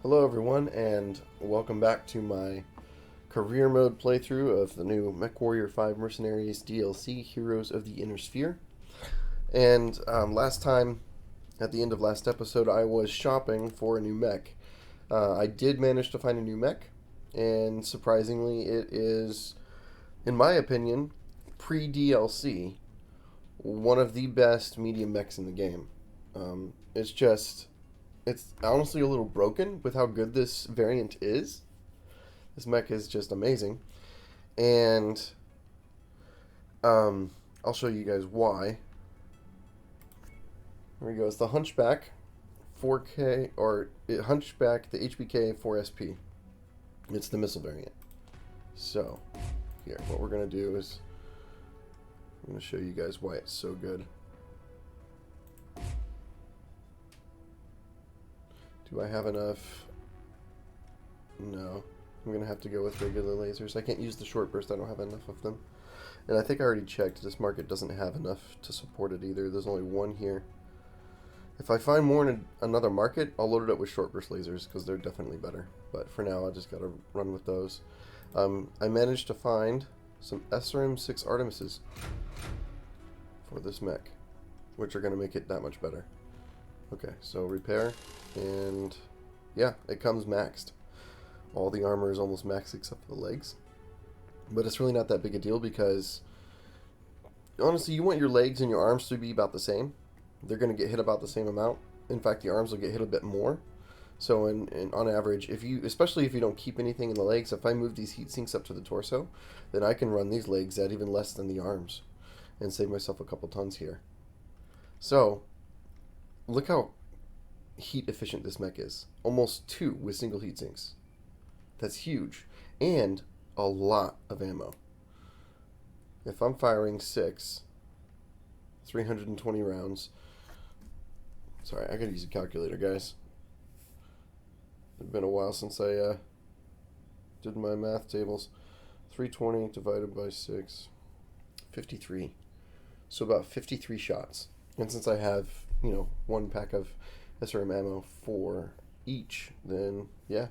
Hello everyone, and welcome back to my career mode playthrough of the new MechWarrior 5 Mercenaries DLC, Heroes of the Inner Sphere. And last time, at the end of last episode, I was shopping for a new mech. I did manage to find a new mech, and surprisingly it is, in my opinion, pre-DLC, one of the best medium mechs in the game. It's honestly a little broken with how good this variant is. This mech is just amazing. And I'll show you guys why. There we go. It's the Hunchback 4K, or Hunchback, the HBK 4SP. It's the missile variant. So, here, what we're going to do is I'm going to show you guys why it's so good. Do I have enough? No. I'm going to have to go with regular lasers. I can't use the short burst. I don't have enough of them. And I think I already checked. This market doesn't have enough to support it either. There's only one here. If I find more in another market, I'll load it up with short burst lasers because they're definitely better. But for now, I just got to run with those. I managed to find some SRM-6 Artemises for this mech, which are going to make it that much better. Okay, so repair, and yeah, it comes maxed. All the armor is almost maxed except for the legs. But it's really not that big a deal because, honestly, you want your legs and your arms to be about the same. They're going to get hit about the same amount. In fact, the arms will get hit a bit more. So on average, especially if you don't keep anything in the legs, if I move these heat sinks up to the torso, then I can run these legs at even less than the arms and save myself a couple tons here. So, look how heat efficient this mech is. Almost 2 with single heat sinks. That's huge. And a lot of ammo. If I'm firing 6, 320 rounds. Sorry, I gotta use a calculator, guys. It's been a while since I did my math tables. 320 divided by 6, 53. So about 53 shots. And since I have, one pack of SRM ammo for each, then yeah.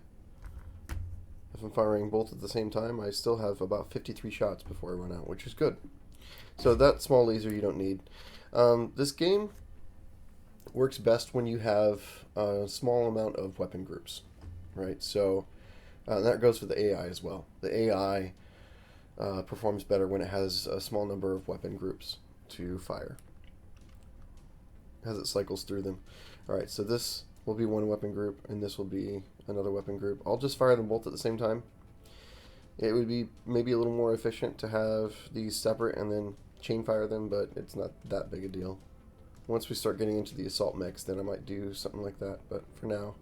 If I'm firing both at the same time, I still have about 53 shots before I run out, which is good. So that small laser you don't need. This game works best when you have a small amount of weapon groups, right? So that goes for the AI as well. The AI performs better when it has a small number of weapon groups to fire, as it cycles through them. Alright, so this will be one weapon group, and this will be another weapon group. I'll just fire them both at the same time. It would be maybe a little more efficient to have these separate and then chain fire them, but it's not that big a deal. Once we start getting into the assault mechs, then I might do something like that, but for now,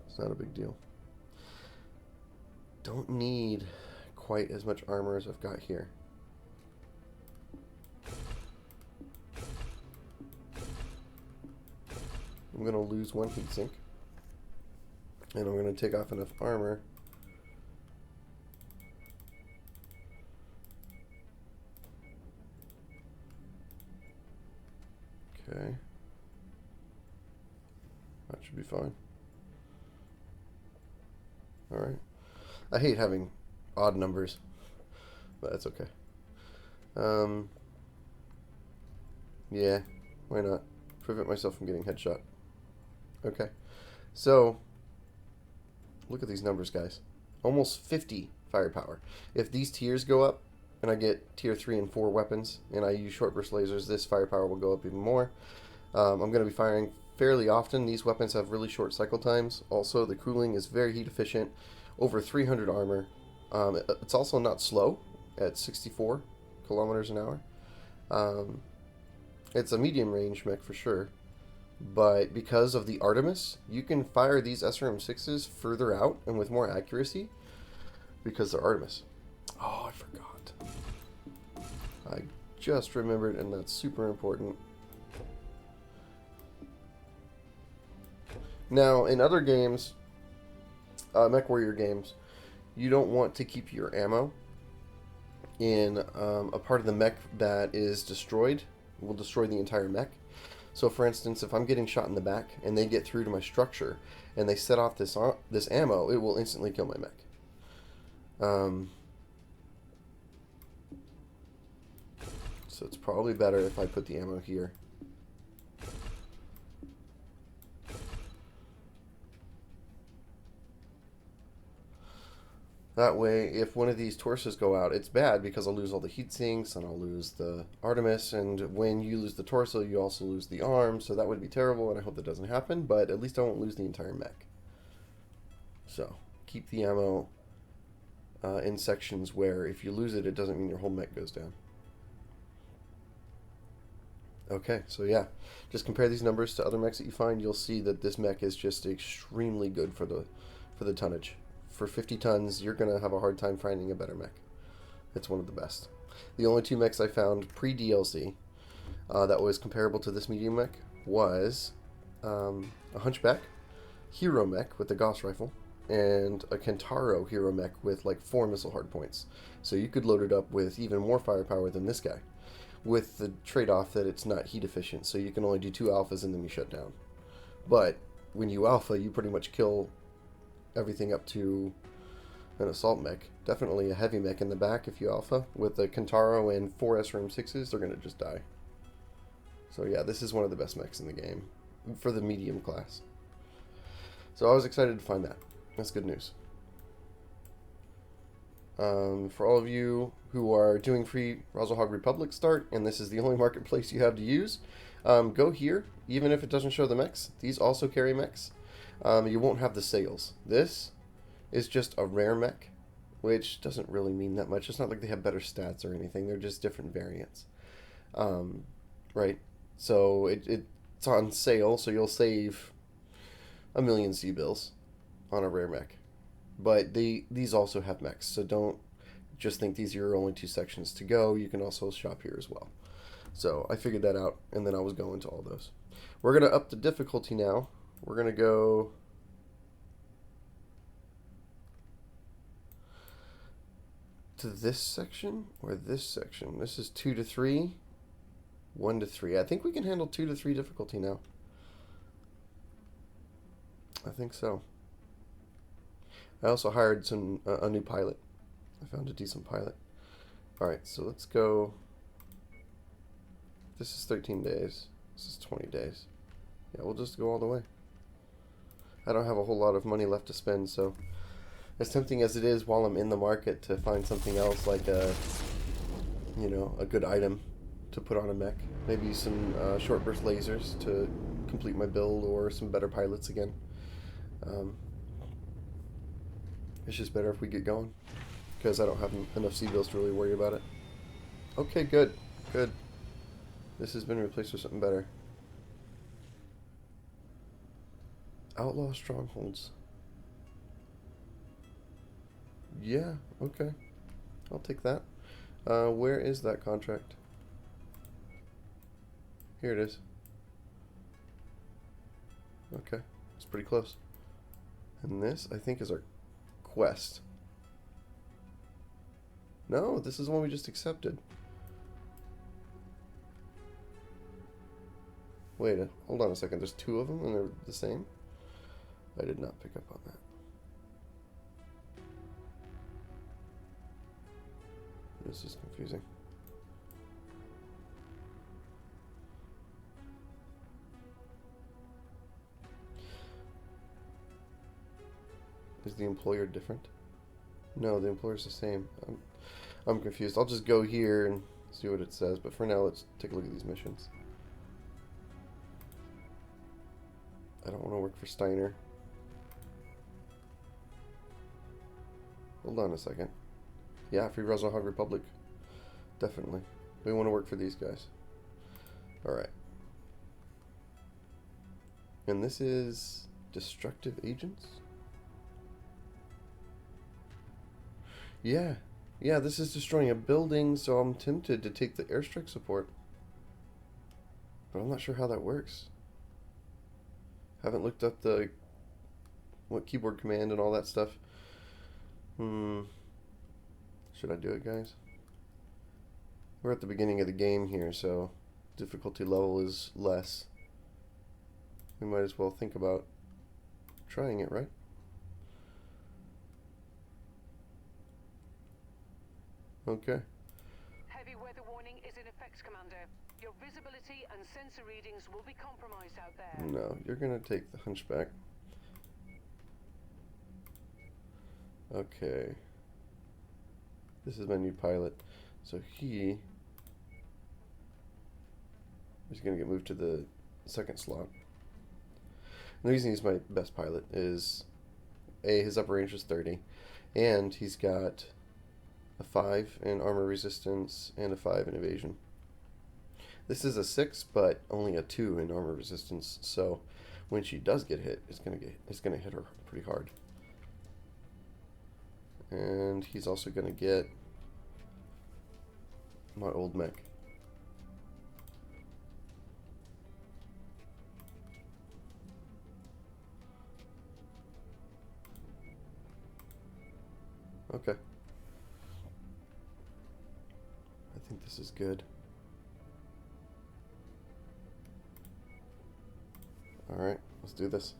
it's not a big deal. Don't need quite as much armor as I've got here. I'm going to lose one heatsink, and I'm going to take off enough armor okay, that should be fine. Alright, I hate having odd numbers, but that's okay. Yeah, why not? Prevent myself from getting headshot. Okay, so look at these numbers, guys. Almost 50 firepower. If these tiers go up, and I get tier 3 and 4 weapons, and I use short burst lasers, this firepower will go up even more. I'm going to be firing fairly often. These weapons have really short cycle times. Also, the cooling is very heat efficient. Over 300 armor. It's also not slow at 64 kilometers an hour. It's a medium range mech for sure. But because of the Artemis, you can fire these SRM-6s further out and with more accuracy because they're Artemis. Oh, I forgot. I just remembered, and that's super important. Now, in other games, MechWarrior games, you don't want to keep your ammo in a part of the mech that is destroyed. Will destroy the entire mech. So for instance, if I'm getting shot in the back and they get through to my structure and they set off this ammo, it will instantly kill my mech. So it's probably better if I put the ammo here. That way, if one of these torsos go out, it's bad because I'll lose all the heat sinks and I'll lose the Artemis. And when you lose the torso, you also lose the arm. So that would be terrible, and I hope that doesn't happen. But at least I won't lose the entire mech. So keep the ammo in sections where if you lose it, it doesn't mean your whole mech goes down. Okay, so yeah, just compare these numbers to other mechs that you find. You'll see that this mech is just extremely good for the tonnage. For 50 tons, you're going to have a hard time finding a better mech. It's one of the best. The only two mechs I found pre-DLC that was comparable to this medium mech was a Hunchback hero mech with the Gauss rifle and a Kentaro hero mech with like 4 missile hardpoints. So you could load it up with even more firepower than this guy, with the trade-off that it's not heat efficient, so you can only do 2 alphas and then you shut down. But when you alpha, you pretty much kill everything up to an assault mech. Definitely a heavy mech in the back if you alpha. With the Kentaro and 4 SRM-6s, they're going to just die. So yeah, this is one of the best mechs in the game for the medium class. So I was excited to find that. That's good news. For all of you who are doing free Razzlehog Republic start, and this is the only marketplace you have to use, go here, even if it doesn't show the mechs. These also carry mechs. You won't have the sales. This is just a rare mech, which doesn't really mean that much. It's not like they have better stats or anything. They're just different variants. Right? So it's on sale, so you'll save 1,000,000 C-bills on a rare mech. But these also have mechs, so don't just think these are your only 2 sections to go. You can also shop here as well. So I figured that out, and then I was going to all those. We're going to up the difficulty now. We're going to go to this section or this section. This is 2 to 3, 1 to 3. I think we can handle 2 to 3 difficulty now. I think so. I also hired a new pilot. I found a decent pilot. Alright, so let's go. This is 13 days. This is 20 days. Yeah, we'll just go all the way. I don't have a whole lot of money left to spend, so as tempting as it is while I'm in the market to find something else like a good item to put on a mech. Maybe some short burst lasers to complete my build, or some better pilots again. It's just better if we get going, because I don't have enough C-bills to really worry about it. Okay, good. Good. This has been replaced with something better. Outlaw strongholds. Yeah, okay. I'll take that. Where is that contract? Here it is. Okay, it's pretty close. And this, I think, is our quest. No, this is the one we just accepted. Wait, hold on a second. There's 2 of them and they're the same? I did not pick up on that. This is confusing. Is the employer different? No, the employer's the same. I'm confused. I'll just go here and see what it says, but for now, let's take a look at these missions. I don't want to work for Steiner. Hold on a second. Yeah, Free Razzlehog Republic. Definitely. We want to work for these guys. Alright. And this is Destructive Agents? Yeah. Yeah, this is destroying a building, so I'm tempted to take the airstrike support. But I'm not sure how that works. Haven't looked up what keyboard command and all that stuff. Should I do it, guys? We're at the beginning of the game here, so difficulty level is less. we might as well think about trying it, right? Okay. Heavy weather warning is in effect, Commander. Your visibility and sensor readings will be compromised out there. No, you're gonna take the hunchback. Okay. This is my new pilot. So he is gonna get moved to the second slot. And the reason he's my best pilot is A, his upper range is 30, and he's got a 5 in armor resistance and a 5 in evasion. This is a 6, but only a 2 in armor resistance, so when she does get hit, it's gonna hit her pretty hard. And he's also gonna get my old mech. Okay. I think this is good. Alright, let's do this.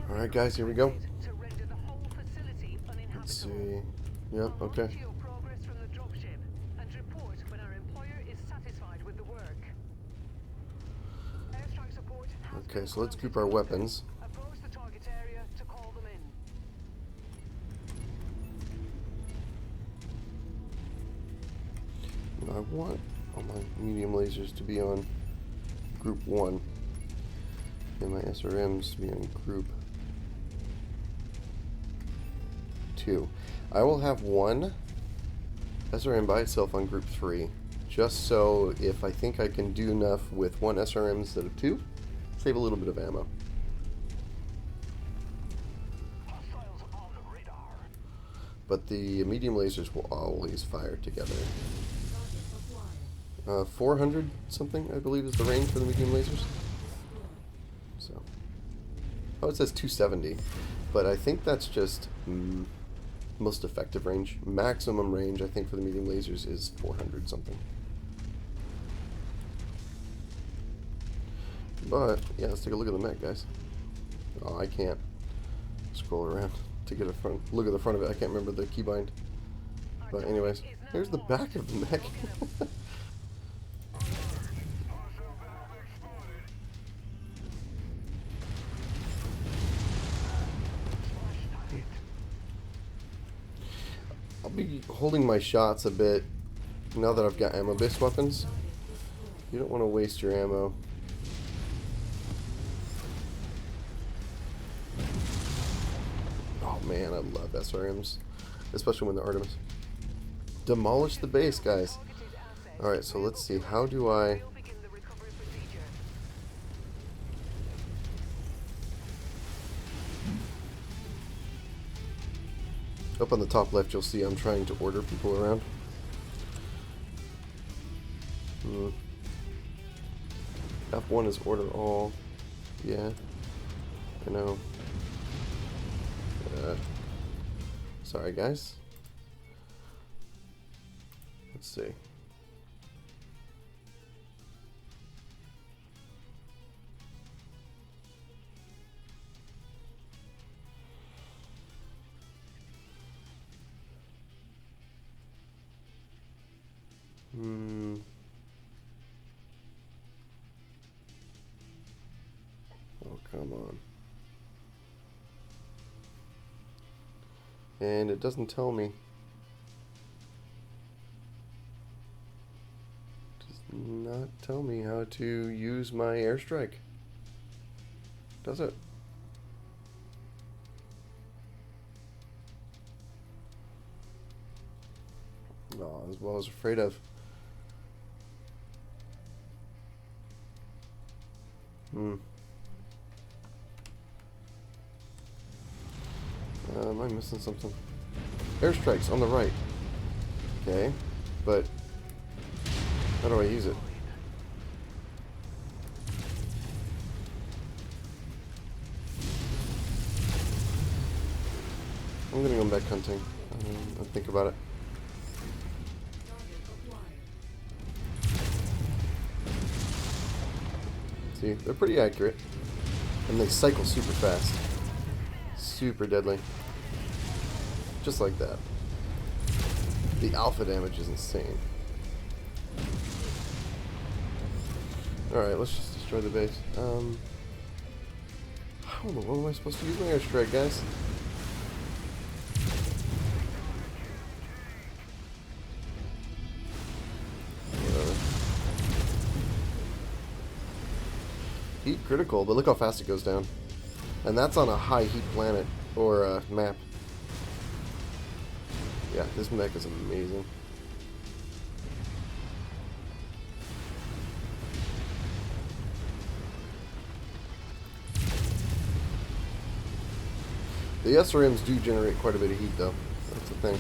Alright guys, here we go. Let's see. Yep, okay. Okay, so let's group our weapons. I want all my medium lasers to be on group 1 and my SRMs to be on group 2. I will have one SRM by itself on group 3, just so if I think I can do enough with one SRM instead of 2, save a little bit of ammo. But the medium lasers will always fire together. 400 something, I believe, is the range for the medium lasers. So, oh, it says 270, but I think that's just most effective range. Maximum range, I think, for the medium lasers is 400 something. But yeah, let's take a look at the mech, guys. Oh, I can't scroll around to get a look at the front of it. I can't remember the keybind. But anyways, here's the back of the mech. I'll be holding my shots a bit now that I've got ammo-based weapons. You don't want to waste your ammo. Oh man, I love SRMs, especially when they're Artemis. Demolish the base, guys. Alright, so let's see. How do I... Up on the top left, you'll see I'm trying to order people around. F1 is order all. Yeah, I know. Sorry, guys. Let's see. Oh, come on. And it doesn't tell me. It does not tell me how to use my airstrike. Does it? Oh, as well as afraid of. Hmm. Am I missing something? Airstrikes on the right. Okay, but how do I use it? I'm gonna go mech hunting and think about it. See, they're pretty accurate, and they cycle super fast, super deadly, just like that. The alpha damage is insane. Alright, let's just destroy the base. I don't know, what am I supposed to use my airstrike, guys? Whatever. Heat critical, but look how fast it goes down. And that's on a high heat planet, or map. Yeah, this mech is amazing. The SRMs do generate quite a bit of heat, though. That's the thing.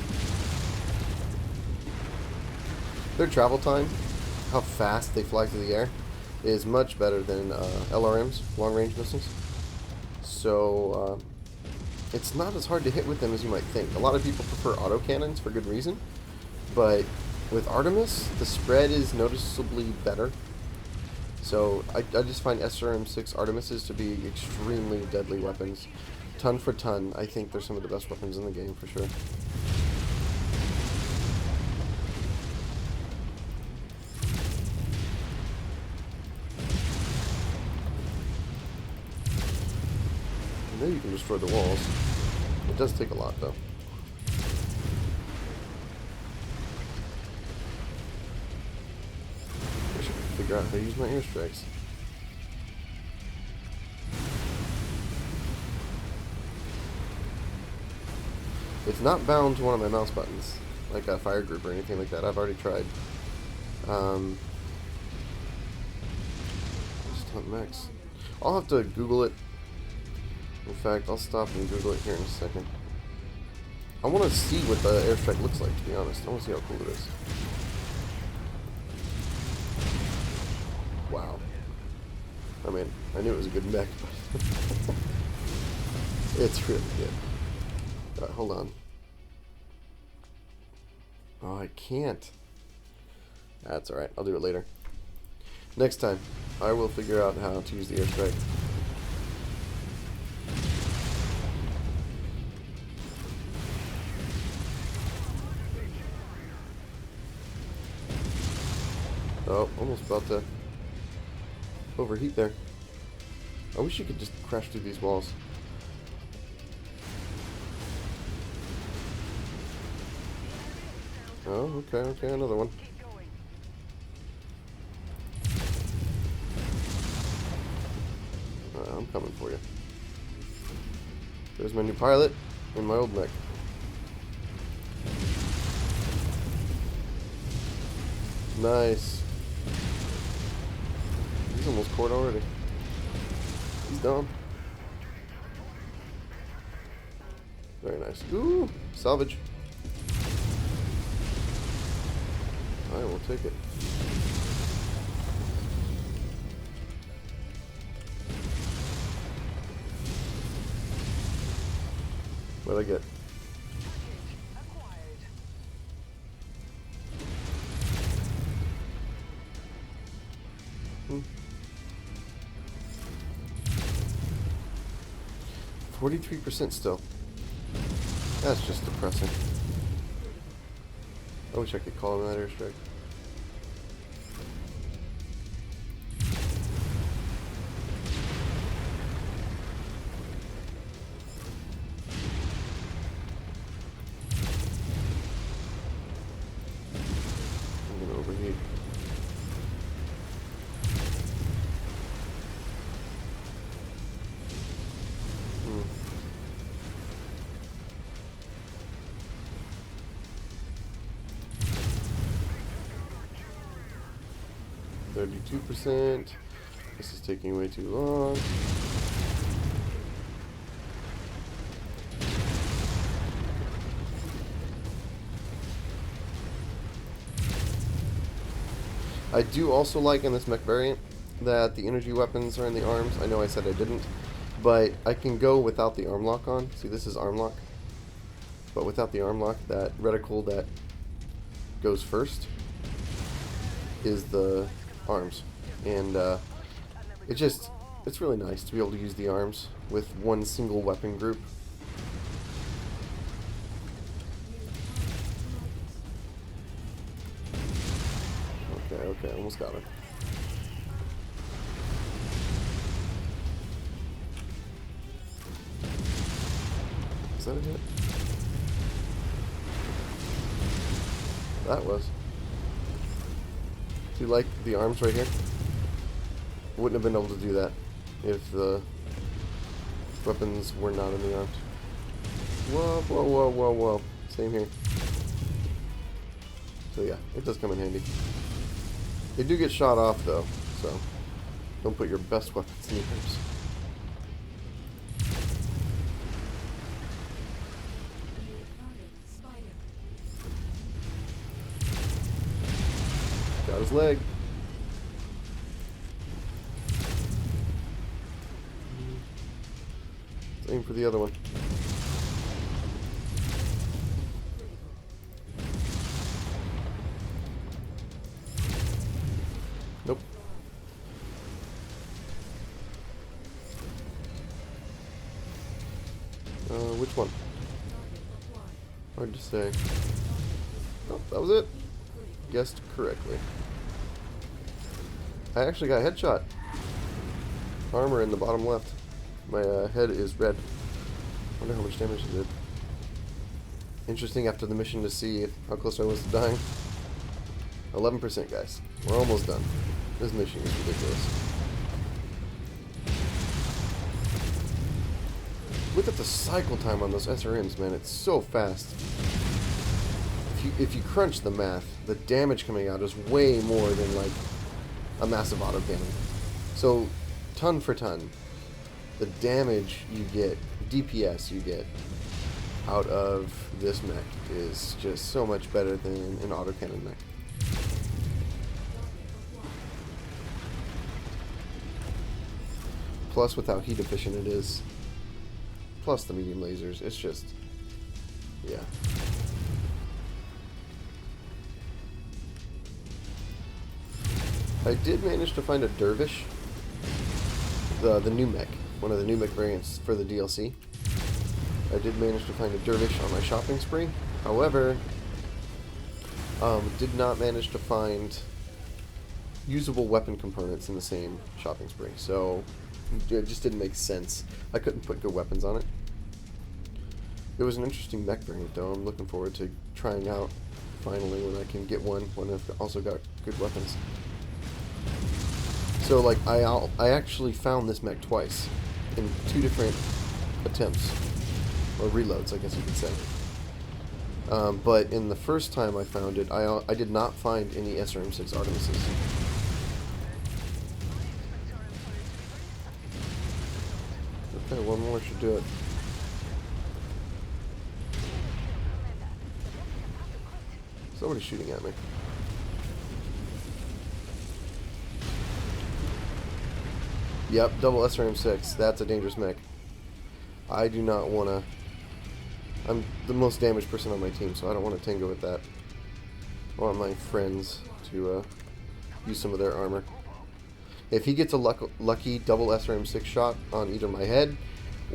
Their travel time, how fast they fly through the air, is much better than LRMs, long-range missiles. So, it's not as hard to hit with them as you might think. A lot of people prefer autocannons for good reason, but with Artemis, the spread is noticeably better. So, I just find SRM-6 Artemises to be extremely deadly weapons. Ton for ton, I think they're some of the best weapons in the game, for sure. And then you can destroy the walls. It does take a lot, though. I should figure out how to use my airstrikes. It's not bound to one of my mouse buttons, like a fire group or anything like that. I've already tried. Just hunt mechs. I'll have to Google it. In fact, I'll stop and Google it here in a second. I want to see what the airstrike looks like, to be honest. I want to see how cool it is. Wow. I mean, I knew it was a good mech, but it's really good. Hold on. Oh, I can't. That's alright. I'll do it later. Next time, I will figure out how to use the airstrike. Oh, almost about to overheat there. I wish you could just crash through these walls. Oh, okay, another one. I'm coming for you. There's my new pilot and my old mech. Nice. He's almost caught already. He's down. Very nice. Ooh, salvage. I will take it. What'd I get? 43% still. That's just depressing. I wish I could call him that airstrike. I'm gonna overheat. %. This is taking way too long. I do also like in this mech variant that the energy weapons are in the arms. I know I said I didn't, but I can go without the arm lock on. See, this is arm lock. But without the arm lock, that reticle that goes first is the arms. And it's really nice to be able to use the arms with one single weapon group. Okay, almost got him. Is that a hit? That was. Do you like the arms right here? Wouldn't have been able to do that if the weapons were not in the arms. Whoa, whoa, whoa, whoa, whoa. Same here. So yeah, it does come in handy. They do get shot off though, so don't put your best weapons in the arms. Got his leg. Let's aim for the other one. Nope. Which one? Hard to say. Oh, that was it. Guessed correctly. I actually got a headshot. Armor in the bottom left. My head is red. Wonder how much damage it did. Interesting after the mission to see how close I was to dying. 11%, guys. We're almost done. This mission is ridiculous. Look at the cycle time on those SRMs, man. It's so fast. If you crunch the math, the damage coming out is way more than like a massive autocannon. So, ton for ton, the damage you get, DPS you get out of this mech is just so much better than an autocannon mech. Plus with how heat efficient it is, plus the medium lasers, it's just, yeah. I did manage to find a dervish, the new mech, one of the new mech variants for the DLC. I did manage to find a dervish on my shopping spree. However, did not manage to find usable weapon components in the same shopping spree. So it just didn't make sense. I couldn't put good weapons on it. It was an interesting mech variant though. I'm looking forward to trying out finally when I can get one when I've also got good weapons. So like I actually found this mech twice in 2 different attempts, or reloads I guess you could say. But in the first time I found it, I did not find any SRM-6 Artemises. Okay, one more should do it. Somebody's shooting at me. Yep, double SRM-6. That's a dangerous mech. I do not want to... I'm the most damaged person on my team, so I don't want to tango with that. I want my friends to use some of their armor. If he gets a lucky double SRM-6 shot on either my head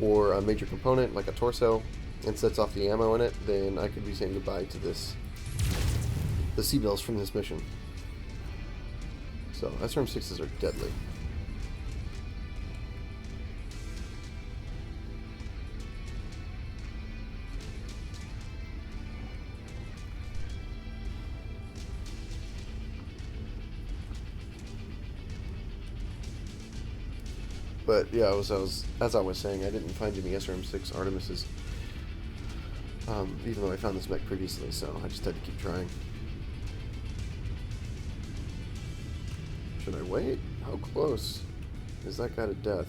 or a major component, like a torso, and sets off the ammo in it, then I could be saying goodbye to this... the C-bills from this mission. So, SRM-6s are deadly. But yeah, as I was saying, I didn't find any SRM-6 Artemises, even though I found this mech previously, so I just had to keep trying. Should I wait? How close? is that guy to death.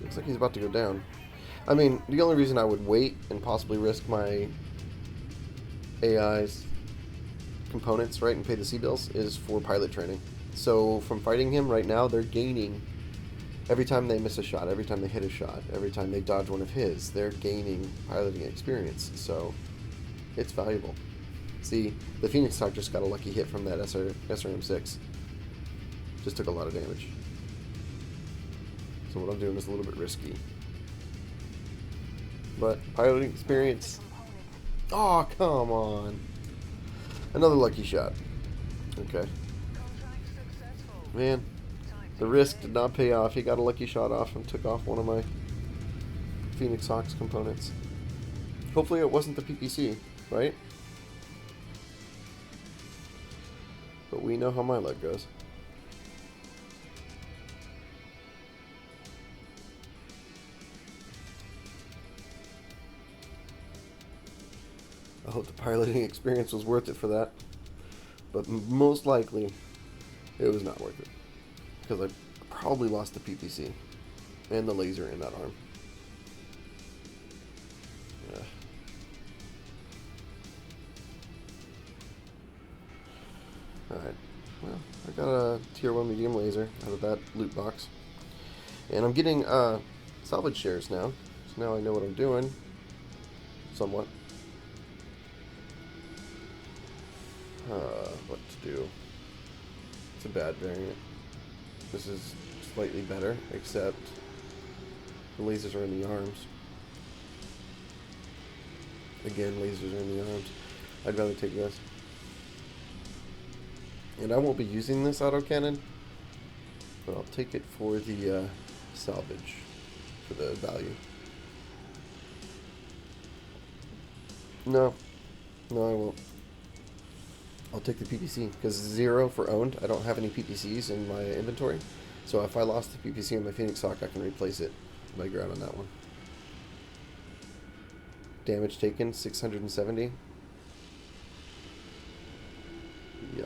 Looks like he's about to go down. I mean, the only reason I would wait and possibly risk my AI's components, right, and pay the C-bills is for pilot training. So from fighting him right now, they're gaining every time they miss a shot, every time they hit a shot, every time they dodge one of his, they're gaining piloting experience. So it's valuable. See, the Phoenix Hawk just got a lucky hit from that SRM-6. Just took a lot of damage. So what I'm doing is a little bit risky. But piloting experience. Oh, come on. Another lucky shot. Okay. Man, the risk did not pay off. He got a lucky shot off and took off one of my Phoenix Hawk's components. Hopefully it wasn't the PPC, right? But we know how my luck goes. I hope the piloting experience was worth it for that. But most likely, it was not worth it. Because I probably lost the PPC. And the laser in that arm. Yeah. Alright. Well, I got a tier 1 medium laser out of that loot box. And I'm getting salvage shares now. So now I know what I'm doing. Somewhat. What to do. It's a bad variant. This is slightly better, except the lasers are in the arms. Again, lasers are in the arms. I'd rather take this. And I won't be using this autocannon, but I'll take it for the salvage, for the value. No, I won't. I'll take the PPC, because 0 for owned. I don't have any PPCs in my inventory. So if I lost the PPC on my Phoenix Hawk, I can replace it by grabbing that one. Damage taken, 670. Yuck.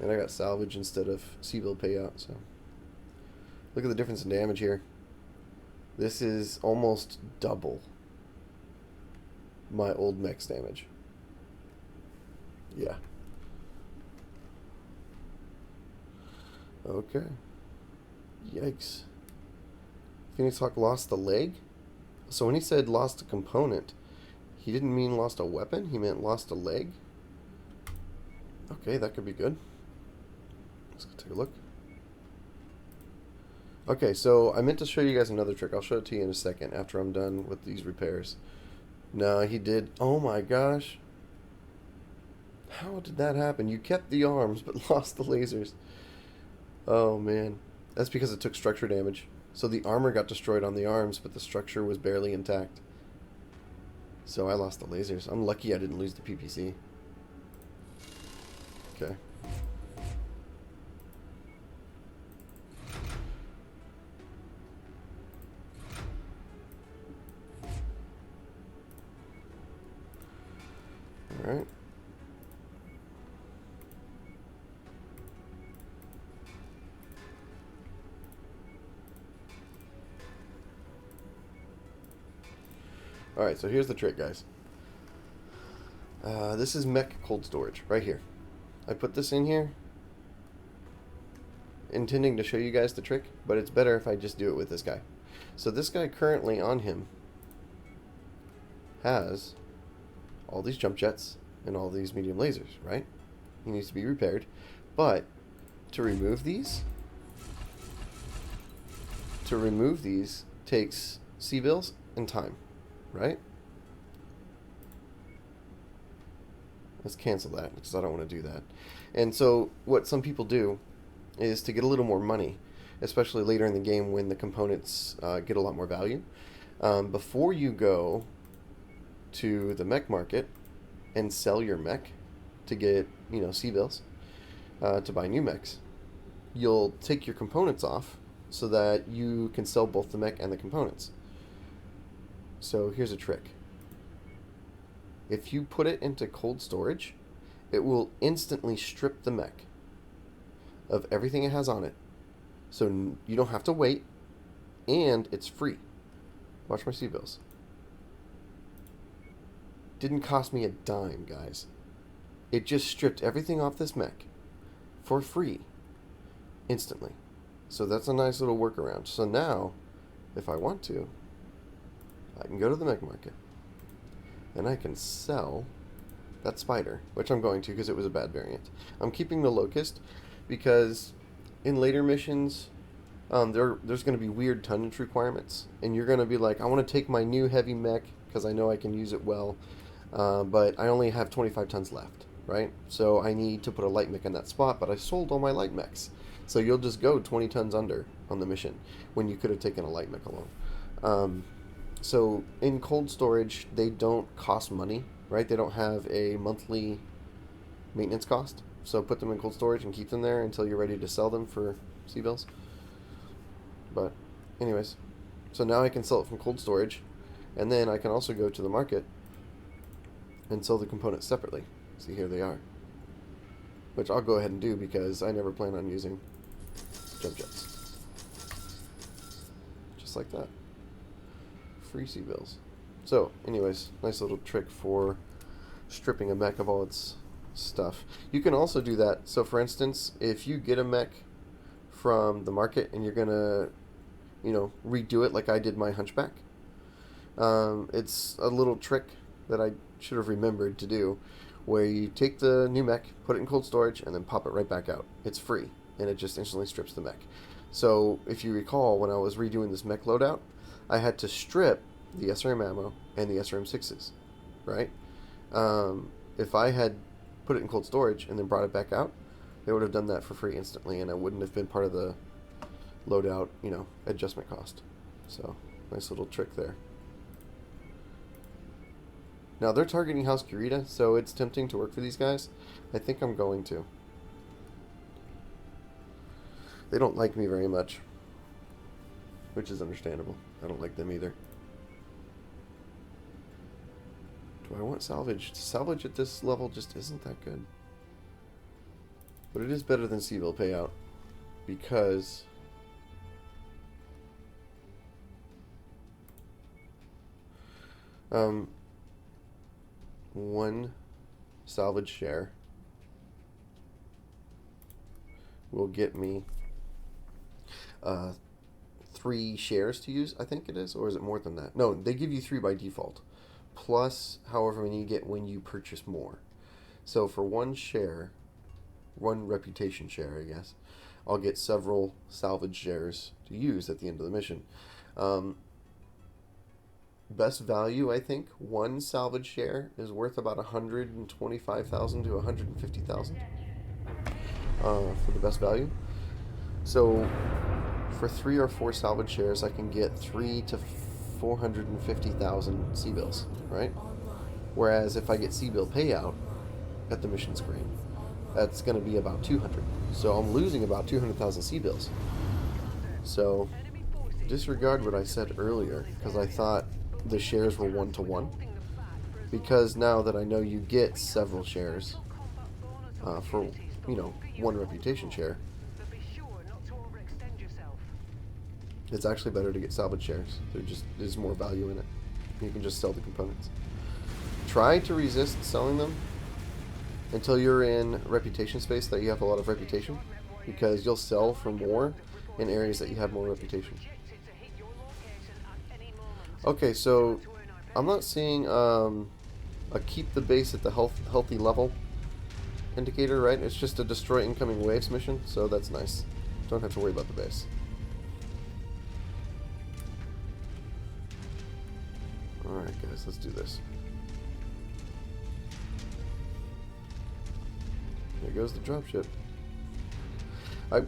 And I got salvage instead of C-bill payout, so. Look at the difference in damage here. This is almost double my old mech's damage. Yeah. Okay. Yikes. Phoenix Hawk lost the leg? So when he said lost a component, he didn't mean lost a weapon? He meant lost a leg? Okay, that could be good. Let's go take a look. Okay, so I meant to show you guys another trick. I'll show it to you in a second after I'm done with these repairs. No, he did. Oh my gosh. How did that happen? You kept the arms but lost the lasers. Oh man. That's because it took structure damage. So the armor got destroyed on the arms, but the structure was barely intact. So I lost the lasers. I'm lucky I didn't lose the PPC. Okay. Alright. Alright, so here's the trick, guys. This is mech cold storage, right here. I put this in here, intending to show you guys the trick, but it's better if I just do it with this guy. So this guy currently on him has all these jump jets and all these medium lasers, right? He needs to be repaired, but to remove these takes C-bills and time, right? Let's cancel that because I don't want to do that. And so what some people do is to get a little more money, especially later in the game when the components get a lot more value. Before you go to the mech market and sell your mech to get, C-bills to buy new mechs, you'll take your components off so that you can sell both the mech and the components. So here's a trick. If you put it into cold storage, it will instantly strip the mech. of everything it has on it. So you don't have to wait, and it's free. Watch my C-bills. Didn't cost me a dime, guys. It just stripped everything off this mech for free instantly. So that's a nice little workaround. So now, if I want to, I can go to the mech market and I can sell that spider, which I'm going to because it was a bad variant. I'm keeping the locust because in later missions, there's going to be weird tonnage requirements, and you're going to be like, I want to take my new heavy mech because I know I can use it well, but I only have 25 tons left, right? So I need to put a light mech in that spot, but I sold all my light mechs. So you'll just go 20 tons under on the mission when you could have taken a light mech alone. So in cold storage, they don't cost money, right? They don't have a monthly maintenance cost. So put them in cold storage and keep them there until you're ready to sell them for C-bills. But anyways, so now I can sell it from cold storage, and then I can also go to the market and sell the components separately. See, here they are. Which I'll go ahead and do because I never plan on using jump jets. Just like that. Free C-bills. So, anyways, nice little trick for stripping a mech of all its stuff. You can also do that. So, for instance, if you get a mech from the market and you're gonna, redo it like I did my Hunchback, it's a little trick that I should have remembered to do, where you take the new mech, put it in cold storage, and then pop it right back out. It's free, and it just instantly strips the mech. So, if you recall, when I was redoing this mech loadout, I had to strip the SRM ammo and the SRM6s, right? If I had put it in cold storage and then brought it back out, they would have done that for free instantly, and I wouldn't have been part of the loadout, adjustment cost. So, nice little trick there. Now, they're targeting House Kurita, so it's tempting to work for these guys. I think I'm going to. They don't like me very much, which is understandable. I don't like them either. Do I want salvage? Salvage at this level just isn't that good. But it is better than C-bill payout, because one salvage share will get me 3 shares to use, I think it is, or is it more than that? No, they give you 3 by default, plus however many you get when you purchase more. So for 1 share, 1 reputation share, I guess, I'll get several salvage shares to use at the end of the mission. Best value, I think, 1 salvage share is worth about 125,000 to 150,000 for the best value. So for 3 or 4 salvage shares, I can get 3 to 450,000 C-bills, right? Whereas if I get C-bill payout at the mission screen, that's going to be about 200. So I'm losing about 200,000 C-bills. So disregard what I said earlier, because I thought the shares were 1-to-1. Because now that I know you get several shares for, 1 reputation share, it's actually better to get salvage shares. There's more value in it. You can just sell the components. Try to resist selling them until you're in reputation space that you have a lot of reputation, because you'll sell for more in areas that you have more reputation. Okay, so I'm not seeing a keep the base at the healthy level indicator, right? It's just a destroy incoming waves mission, so that's nice. Don't have to worry about the base. Alright guys, let's do this. There goes the dropship. I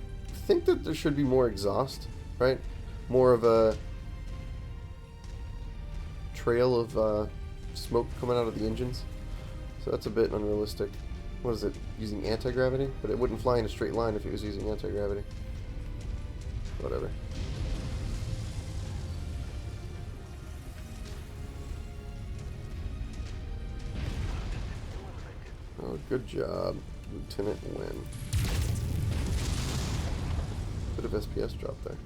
think that there should be more exhaust, right? More of a trail of smoke coming out of the engines. So that's a bit unrealistic. What is it? Using anti-gravity? But it wouldn't fly in a straight line if it was using anti-gravity. Whatever. Oh, good job, Lieutenant Wynn. Bit of SPS drop there.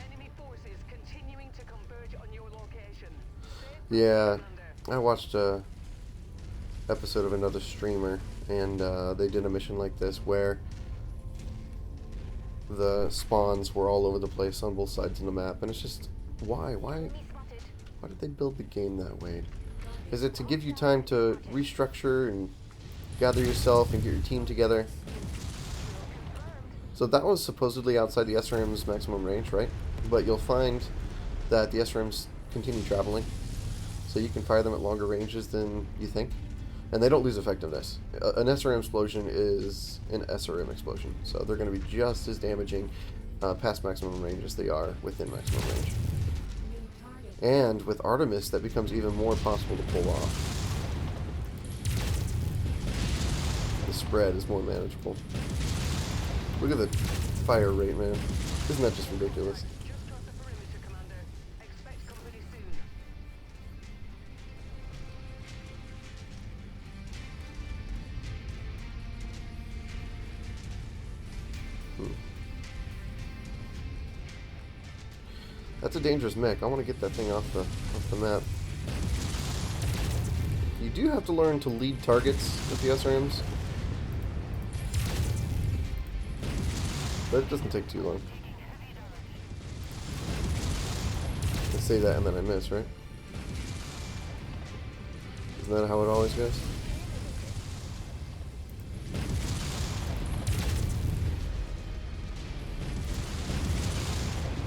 Enemy forces continuing to converge on your location. Yeah, I watched a episode of another streamer, and they did a mission like this where the spawns were all over the place on both sides of the map, and it's just, why did they build the game that way? Is it to give you time to restructure and gather yourself and get your team together? So that was supposedly outside the SRM's maximum range, right? But you'll find that the SRMs continue traveling, so you can fire them at longer ranges than you think, and they don't lose effectiveness. An SRM explosion is an SRM explosion, so they're going to be just as damaging past maximum range as they are within maximum range. And with Artemis, that becomes even more possible to pull off. The spread is more manageable. Look at the fire rate, man. Isn't that just ridiculous? Just crossed the perimeter, Commander. Expect company soon. That's a dangerous mech. I want to get that thing off the map. You do have to learn to lead targets with the SRMs, but it doesn't take too long. I say that and then I miss, right? Isn't that how it always goes?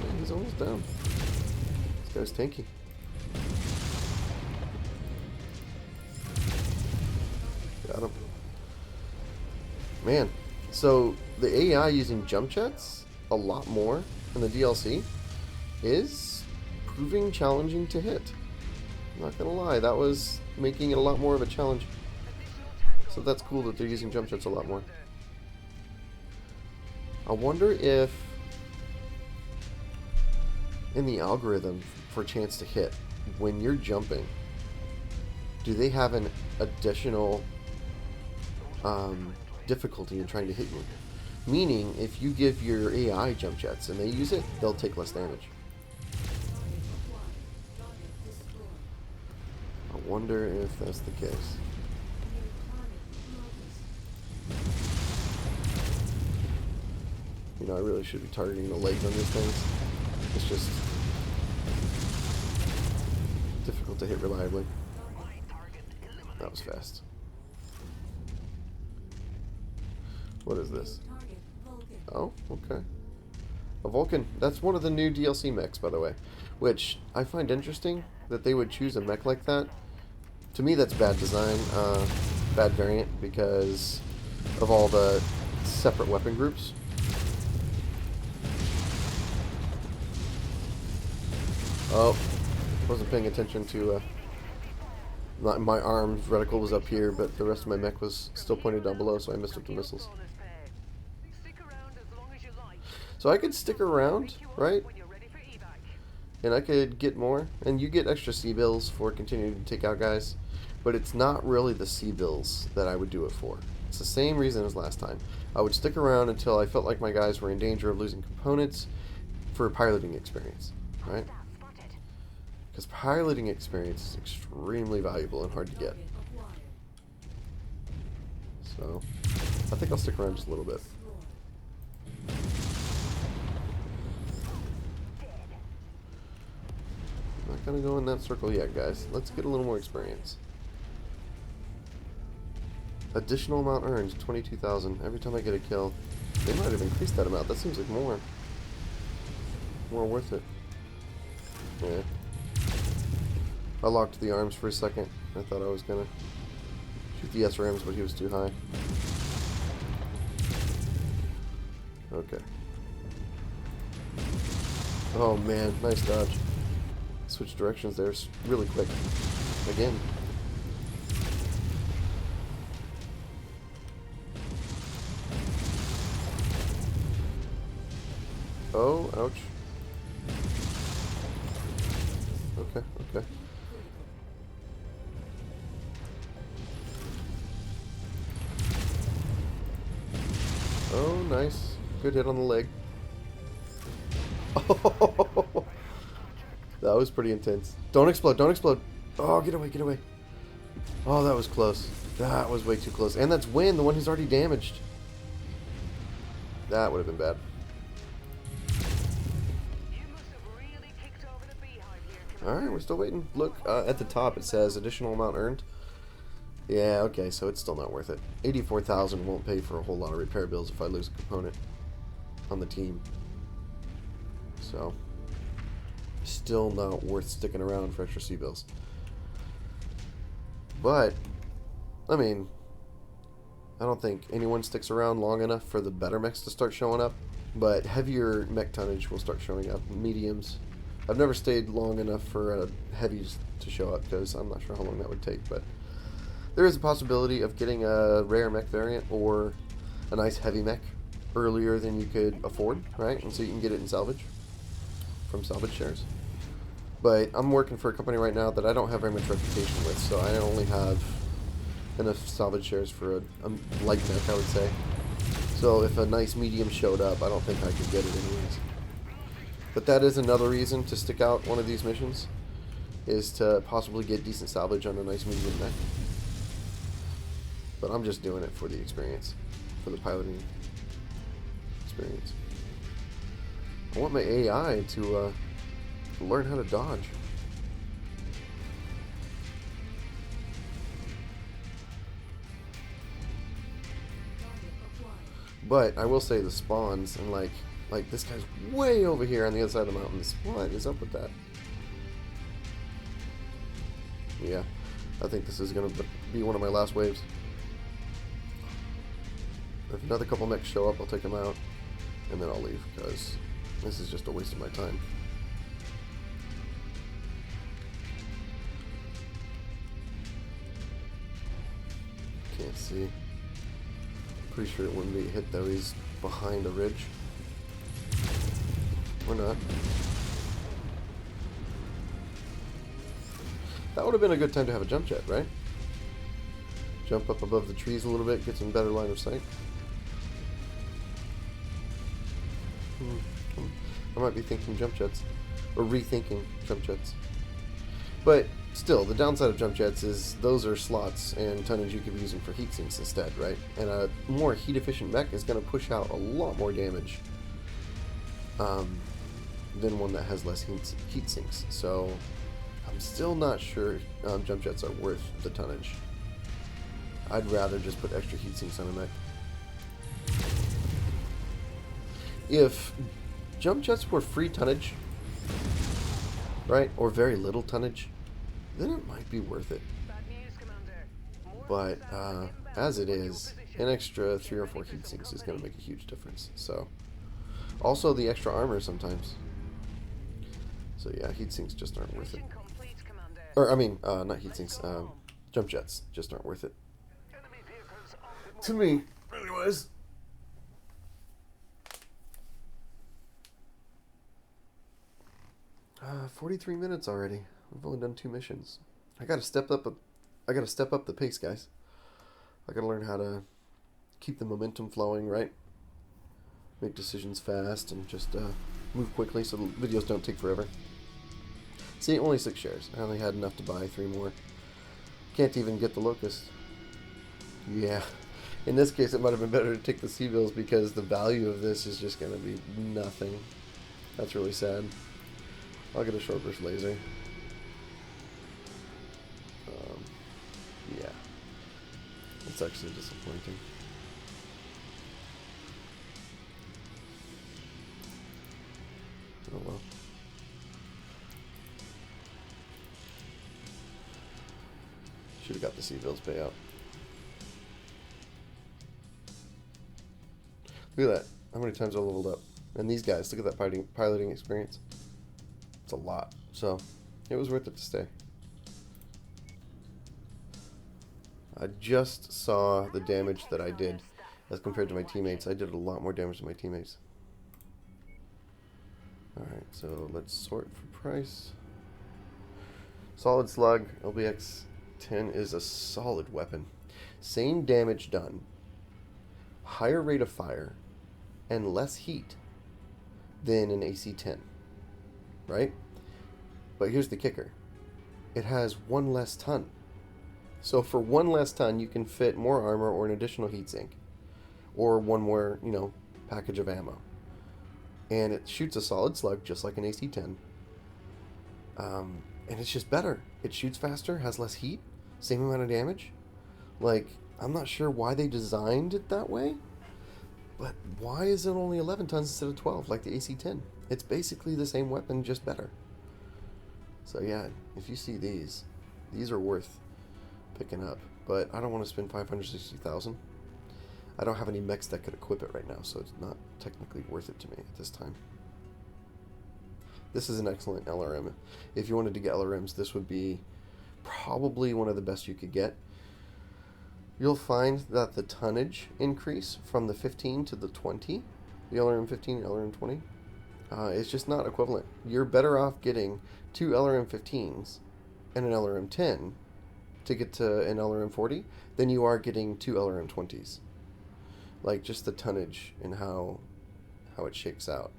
Man, he's almost down. This guy's tanky. Got him. Man, so the AI using jump jets a lot more in the DLC is proving challenging to hit. I'm not gonna lie, that was making it a lot more of a challenge. So that's cool that they're using jump jets a lot more. I wonder if in the algorithm for a chance to hit, when you're jumping, do they have an additional difficulty in trying to hit you? Meaning, if you give your AI jump jets and they use it, they'll take less damage. I wonder if that's the case. You know, I really should be targeting the legs on these things. It's just difficult to hit reliably. That was fast. What is this? Oh, okay. A Vulcan. That's one of the new DLC mechs, by the way. Which I find interesting that they would choose a mech like that. To me, that's bad design, bad variant, because of all the separate weapon groups. Oh, wasn't paying attention to my arm's reticle was up here, but the rest of my mech was still pointed down below, so I missed with the missiles. So I could stick around, right? And I could get more, and you get extra C-bills for continuing to take out guys, but it's not really the C-bills that I would do it for. It's the same reason as last time. I would stick around until I felt like my guys were in danger of losing components for piloting experience, right? Because piloting experience is extremely valuable and hard to get. So, I think I'll stick around just a little bit. Not gonna go in that circle yet, guys. Let's get a little more experience. Additional amount earned, 22,000 every time I get a kill. They might have increased that amount. That seems like more worth it. Yeah. I locked the arms for a second. I thought I was gonna shoot the SRMs, but he was too high. Okay. Oh man, nice dodge. Switch directions there really quick. Again. Oh, ouch. Okay, okay. Oh, nice. Good hit on the leg. Oh, that was pretty intense. Don't explode, don't explode. Oh, get away, get away. Oh, that was close. That was way too close. And that's Win, the one who's already damaged. That would have been bad. Alright, we're still waiting. Look, at the top it says additional amount earned. Yeah, okay, so it's still not worth it. 84,000 won't pay for a whole lot of repair bills if I lose a component on the team. So, still not worth sticking around for extra C-bills. But, I mean, I don't think anyone sticks around long enough for the better mechs to start showing up. But heavier mech tonnage will start showing up. Mediums. I've never stayed long enough for heavies to show up because I'm not sure how long that would take. But there is a possibility of getting a rare mech variant or a nice heavy mech earlier than you could afford, right? And so you can get it in salvage from salvage shares. But I'm working for a company right now that I don't have very much reputation with, so I only have enough salvage shares for a light mech, I would say. So if a nice medium showed up, I don't think I could get it anyways. But that is another reason to stick out one of these missions, is to possibly get decent salvage on a nice medium mech. But I'm just doing it for the experience, for the piloting experience. I want my AI to learn how to dodge. But I will say the spawns, and like this guy's way over here on the other side of the mountains. What is up with that? Yeah, I think this is going to be one of my last waves. If another couple mechs show up, I'll take them out, and then I'll leave, because this is just a waste of my time. Can't see. Pretty sure it wouldn't be a hit though. He's behind a ridge. Or not. That would have been a good time to have a jump jet, right? Jump up above the trees a little bit, get some better line of sight. I might be thinking jump jets. Or rethinking jump jets. But still, the downside of jump jets is those are slots and tonnage you could be using for heat sinks instead, right? And a more heat efficient mech is going to push out a lot more damage than one that has less heat sinks. So I'm still not sure jump jets are worth the tonnage. I'd rather just put extra heat sinks on a mech. If jump jets were free tonnage, right, or very little tonnage, then it might be worth it. But as it is, an extra 3 or 4 heat sinks is going to make a huge difference. So, also the extra armor sometimes. So yeah, heat sinks just aren't worth it. Or I mean, not heat sinks. Jump jets just aren't worth it. To me, anyways. 43 minutes already. I've only done 2 missions. I gotta step up the pace, guys. I gotta learn how to keep the momentum flowing, right? Make decisions fast and just move quickly so the videos don't take forever. See, only 6 shares. I only had enough to buy 3 more. Can't even get the locust. Yeah. In this case, it might have been better to take the C-bills because the value of this is just gonna be nothing. That's really sad. I'll get a short burst laser. Yeah. It's actually disappointing. Oh well. Should have got the C-bills payout. Look at that. How many times I leveled up. And these guys, look at that piloting experience. It's a lot. So, it was worth it to stay. I just saw the damage that I did as compared to my teammates. I did a lot more damage than my teammates. Alright, so let's sort for price. Solid Slug, LBX 10 is a solid weapon. Same damage done, higher rate of fire, and less heat than an AC-10, right? But here's the kicker. It has one less ton. So for one less ton, you can fit more armor or an additional heatsink, or one more, package of ammo. And it shoots a solid slug just like an AC-10. And it's just better. It shoots faster, has less heat, same amount of damage. Like, I'm not sure why they designed it that way, but why is it only 11 tons instead of 12 like the AC-10? It's basically the same weapon, just better. So yeah, if you see these are worth picking up. But I don't want to spend 560,000. I don't have any mechs that could equip it right now, so it's not technically worth it to me at this time. This is an excellent LRM. If you wanted to get LRMs, this would be probably one of the best you could get. You'll find that the tonnage increase from the 15 to the 20, the LRM 15 and LRM 20, is just not equivalent. You're better off getting 2 LRM 15s and an LRM 10 to get to an LRM 40 than you are getting 2 LRM 20s. Like, just the tonnage and how it shakes out.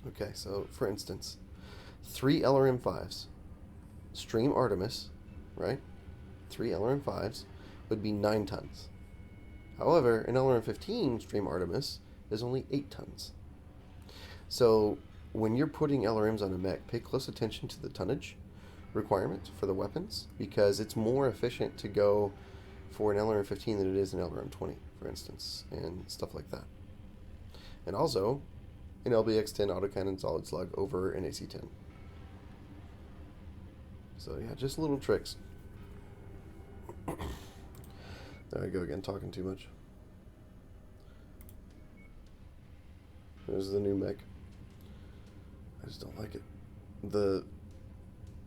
Okay, so for instance, 3 LRM 5s, Stream Artemis, right? 3 LRM 5s would be 9 tons. However, an LRM 15 Stream Artemis is only 8 tons. So when you're putting LRMs on a mech, pay close attention to the tonnage requirement for the weapons, because it's more efficient to go for an LRM 15 than it is an LRM 20, for instance, and stuff like that. And also, an LBX-10 autocannon solid slug over an AC-10. So yeah, just little tricks. There I go again, talking too much. There's the new mech. I just don't like it. The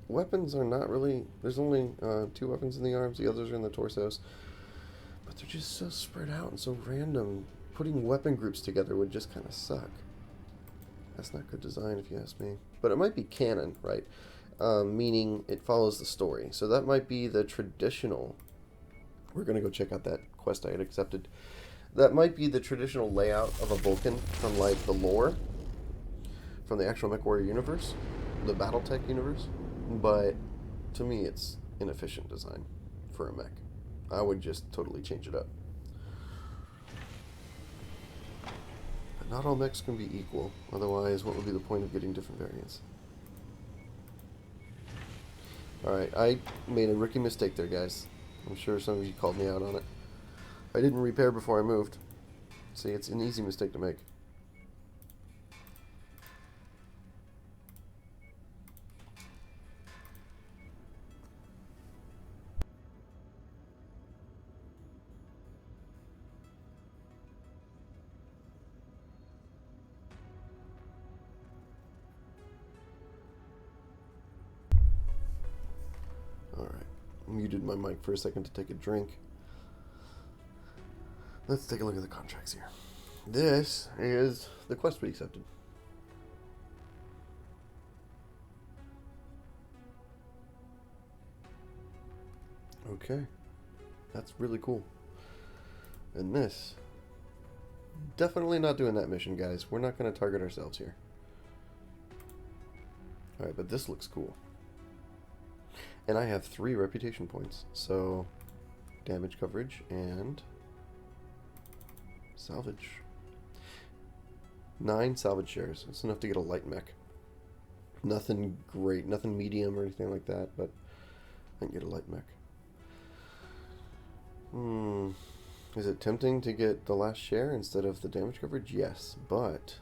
weapons are not really... There's only 2 weapons in the arms. The others are in the torsos. But they're just so spread out and so random. Putting weapon groups together would just kind of suck. That's not good design if you ask me. But it might be canon, right? Meaning it follows the story. So that might be the traditional... We're going to go check out that quest I had accepted. That might be the traditional layout of a Vulcan from, like, the lore. From the actual MechWarrior universe. The Battletech universe. But to me, it's inefficient design for a mech. I would just totally change it up. But not all mechs can be equal. Otherwise, what would be the point of getting different variants? Alright, I made a rookie mistake there, guys. I'm sure some of you called me out on it. I didn't repair before I moved. See, it's an easy mistake to make. Alright, muted my mic for a second to take a drink. Let's take a look at the contracts here. This is the quest we accepted. Okay, that's really cool. And this, definitely not doing that mission, guys. We're not going to target ourselves here. Alright, but this looks cool. And I have 3 reputation points. So, damage coverage and salvage. 9 salvage shares. It's enough to get a light mech. Nothing great, nothing medium or anything like that, but I can get a light mech. Is it tempting to get the last share instead of the damage coverage? Yes, but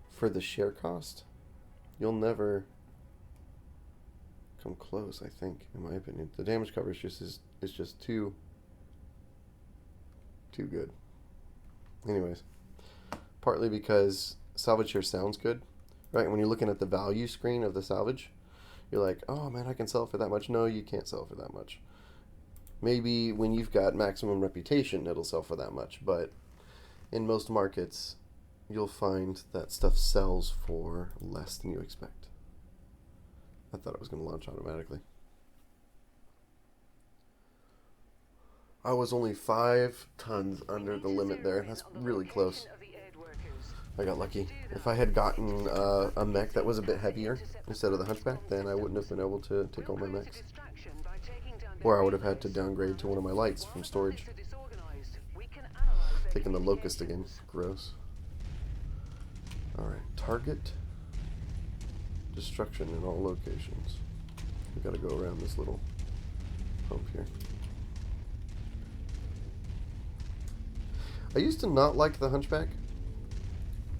for the share cost, you'll never come close, I think, in my opinion. The damage coverage is just too good. Anyways, partly because salvage share sounds good, right? When you're looking at the value screen of the salvage, you're like, oh man, I can sell it for that much. No, you can't sell it for that much. Maybe when you've got maximum reputation, it'll sell for that much, but in most markets, you'll find that stuff sells for less than you expect. I thought it was going to launch automatically. I was only 5 tons under the limit there. That's really close. I got lucky. If I had gotten a mech that was a bit heavier instead of the hunchback, then I wouldn't have been able to take all my mechs. Or I would have had to downgrade to one of my lights from storage. Taking the locust again. Gross. Alright, target destruction in all locations. We gotta go around this little hump here. I used to not like the hunchback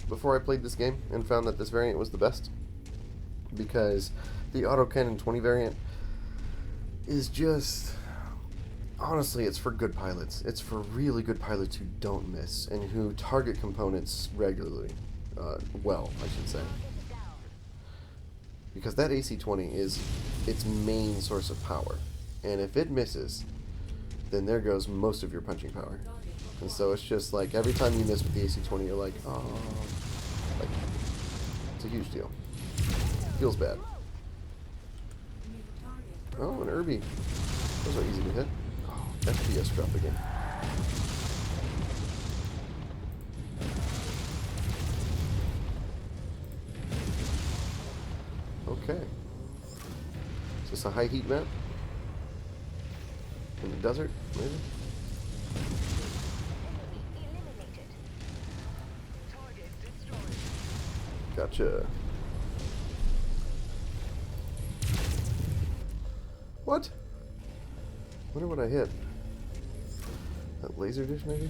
before I played this game and found that this variant was the best, because the autocannon 20 variant is just, honestly, it's for good pilots. It's for really good pilots who don't miss and who target components regularly. Well, I should say. Because that AC-20 is its main source of power. And if it misses, then there goes most of your punching power. And so it's just like, every time you miss with the AC-20, you're like, oh. Like, it's a huge deal. Feels bad. Oh, an Irby. Those are easy to hit. Oh, FPS drop again. Okay. Is this a high heat map? In the desert, maybe? Gotcha. What? Wonder what I hit. That laser dish, maybe?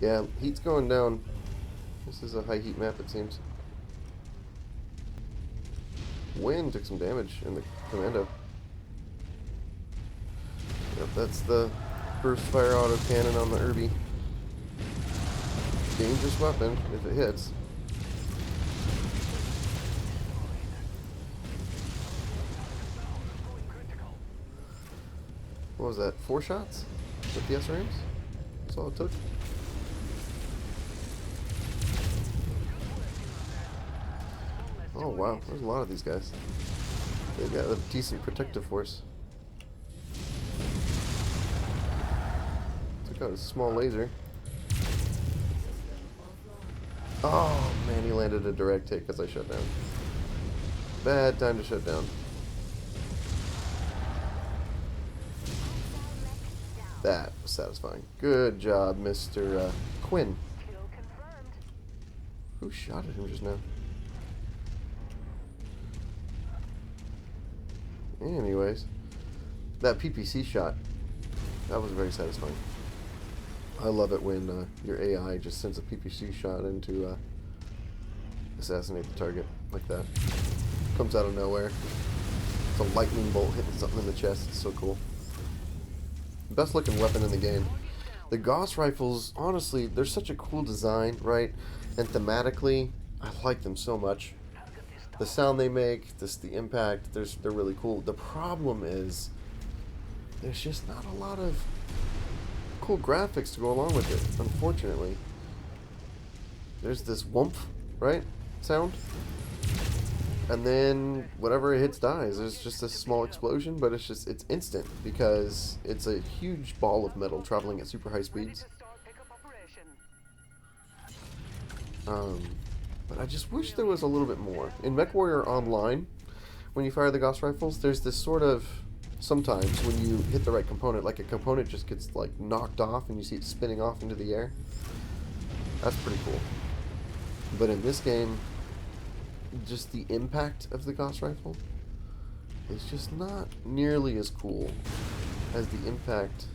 Yeah, heat's going down. This is a high heat map, it seems. Wind took some damage in the commando. Yep, that's the burst fire autocannon on the Irby. Dangerous weapon if it hits. What was that? 4 shots with the SRMs? That's all it took. Oh wow, there's a lot of these guys. They've got a decent protective force. Took out a small laser. Oh man, he landed a direct hit because I shut down. Bad time to shut down. That was satisfying. Good job, Mr. Quinn. Who shot at him just now? Anyways, that PPC shot, that was very satisfying. I love it when your AI just sends a PPC shot in to assassinate the target like that. Comes out of nowhere. It's a lightning bolt hitting something in the chest. It's so cool. Best looking weapon in the game. The Gauss rifles, honestly, they're such a cool design, right? And thematically, I like them so much. The sound they make, the impact, they're really cool. The problem is, there's just not a lot of cool graphics to go along with it, unfortunately. There's this whoomp, right? Sound. And then whatever it hits dies. There's just a small explosion, but it's instant because it's a huge ball of metal traveling at super high speeds. But I just wish there was a little bit more. In MechWarrior Online, when you fire the Gauss rifles, there's this sort of, sometimes when you hit the right component, like a component just gets like knocked off and you see it spinning off into the air. That's pretty cool. But in this game, just the impact of the Gauss rifle is just not nearly as cool as the impact.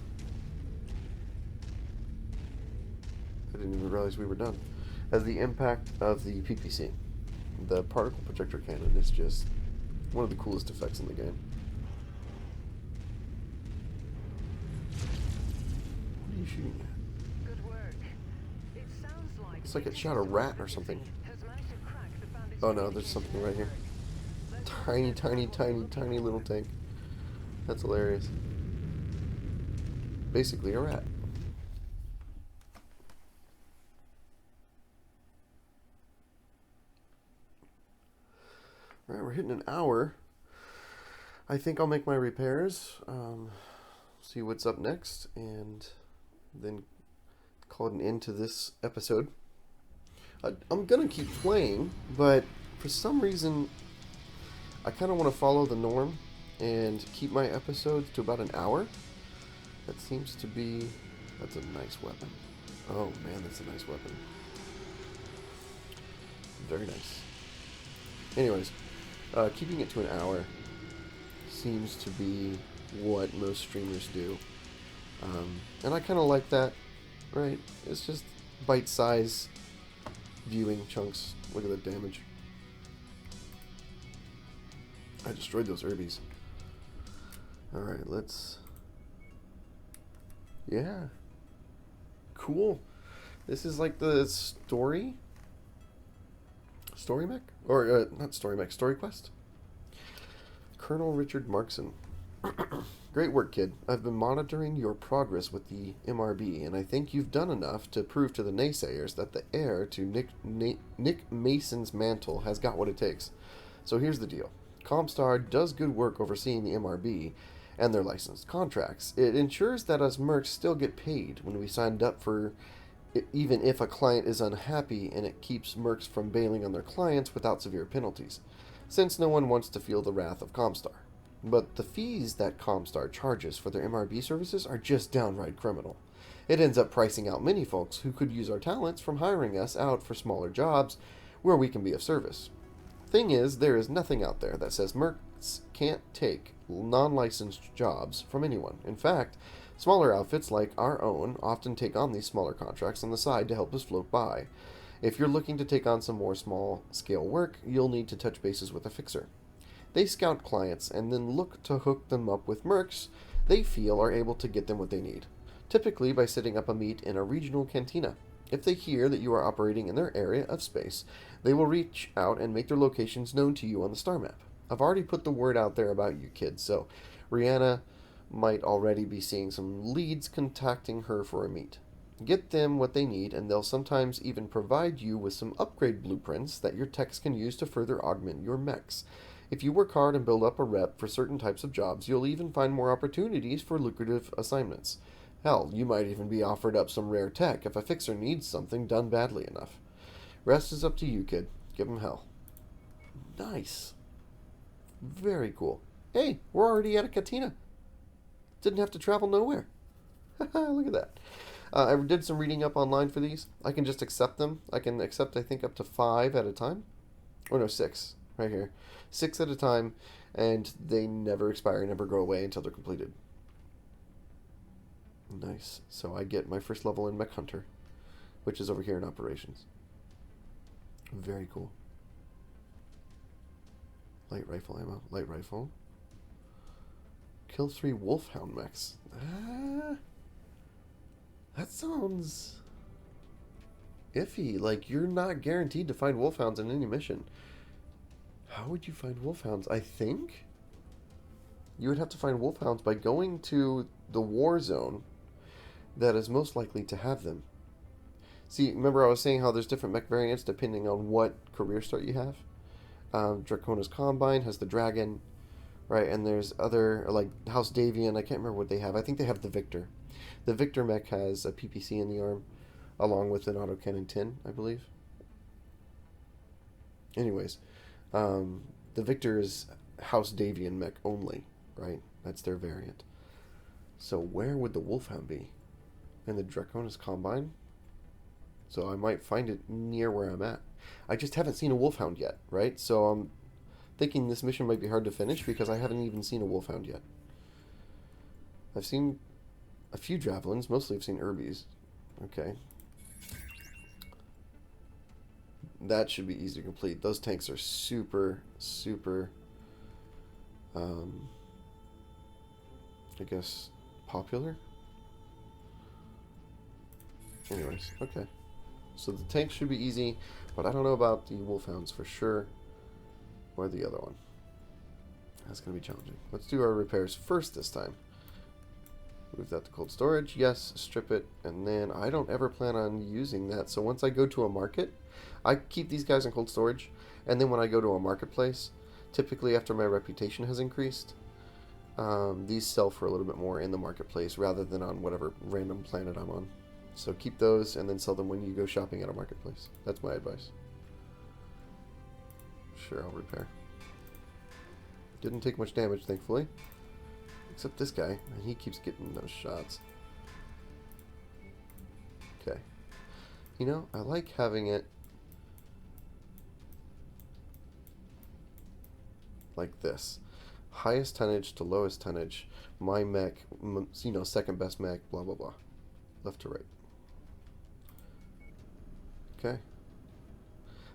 I didn't even realize we were done. As the impact of the PPC. The particle projector cannon is just one of the coolest effects in the game. What are you shooting at? Good work. It sounds like It's like it shot a rat or something. Oh no, there's something right here. Tiny, tiny, tiny, tiny little tank. That's hilarious. Basically a rat. Alright, we're hitting an hour. I think I'll make my repairs, see what's up next, and then call it an end to this episode. I'm gonna keep playing, but for some reason, I kind of want to follow the norm and keep my episodes to about an hour. That seems to be... That's a nice weapon. Oh man, that's a nice weapon. Very nice. Anyways, keeping it to an hour seems to be what most streamers do. And I kind of like that, right? It's just bite-size viewing chunks. Look at the damage. I destroyed those herbies. Alright, let's... Yeah. Cool. This is like the story mech? Or, not story mech, story quest? Colonel Richard Markson. Great work, kid. I've been monitoring your progress with the MRB, and I think you've done enough to prove to the naysayers that the heir to Nick Mason's mantle has got what it takes. So here's the deal. Comstar does good work overseeing the MRB and their licensed contracts. It ensures that us mercs still get paid when we signed up for it, even if a client is unhappy, and it keeps mercs from bailing on their clients without severe penalties, since no one wants to feel the wrath of Comstar. But the fees that Comstar charges for their MRB services are just downright criminal. It ends up pricing out many folks who could use our talents from hiring us out for smaller jobs where we can be of service. Thing is, there is nothing out there that says mercs can't take non-licensed jobs from anyone. In fact, smaller outfits like our own often take on these smaller contracts on the side to help us float by. If you're looking to take on some more small-scale work, you'll need to touch bases with a fixer. They scout clients and then look to hook them up with mercs they feel are able to get them what they need, typically by setting up a meet in a regional cantina. If they hear that you are operating in their area of space, they will reach out and make their locations known to you on the star map. I've already put the word out there about you kids, so Rihanna might already be seeing some leads contacting her for a meet. Get them what they need, and they'll sometimes even provide you with some upgrade blueprints that your techs can use to further augment your mechs. If you work hard and build up a rep for certain types of jobs, you'll even find more opportunities for lucrative assignments. Hell, you might even be offered up some rare tech if a fixer needs something done badly enough. Rest is up to you, kid. Give him hell. Nice. Very cool. Hey, we're already at a cantina. Didn't have to travel nowhere. Look at that. I did some reading up online for these. I can just accept them. I can accept, I think, up to 5 at a time. Or no, 6. Right here. 6 at a time, and they never expire, never go away until they're completed. Nice. So I get my first level in Mech Hunter, which is over here in Operations. Very cool. Light rifle ammo. Light rifle. Kill 3 Wolfhound mechs. That sounds iffy. Like, you're not guaranteed to find Wolfhounds in any mission. How would you find Wolfhounds? I think you would have to find Wolfhounds by going to the war zone that is most likely to have them. See, remember I was saying how there's different mech variants depending on what career start you have? Dracona's Combine has the Dragon, right? And there's other, like House Davian, I can't remember what they have. I think they have the Victor. The Victor mech has a PPC in the arm, along with an autocannon 10, I believe. Anyways, the Victor is House Davian mech only, right? That's their variant. So where would the Wolfhound be? In the Dracona's Combine? So I might find it near where I'm at. I just haven't seen a Wolfhound yet, right? So I'm thinking this mission might be hard to finish because I haven't even seen a Wolfhound yet. I've seen a few Javelins. Mostly I've seen Herbies. Okay. That should be easy to complete. Those tanks are super, super, I guess, popular? Anyways, okay. So the tanks should be easy, but I don't know about the Wolfhounds for sure. Or the other one. That's going to be challenging. Let's do our repairs first this time. Move that to cold storage. Yes, strip it. And then I don't ever plan on using that. So once I go to a market, I keep these guys in cold storage. And then when I go to a marketplace, Typically, after my reputation has increased, these sell for a little bit more in the marketplace rather than on whatever random planet I'm on. So keep those and then sell them when you go shopping at a marketplace. That's my advice. Sure, I'll repair. Didn't take much damage, thankfully. Except this guy, and he keeps getting those shots. Okay. You know, I like having it like this. Highest tonnage to lowest tonnage. My mech, you know, second best mech, blah, blah, blah. Left to right. Okay.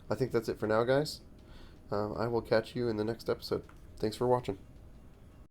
I think that's it for now, guys. I will catch you in the next episode. Thanks for watching.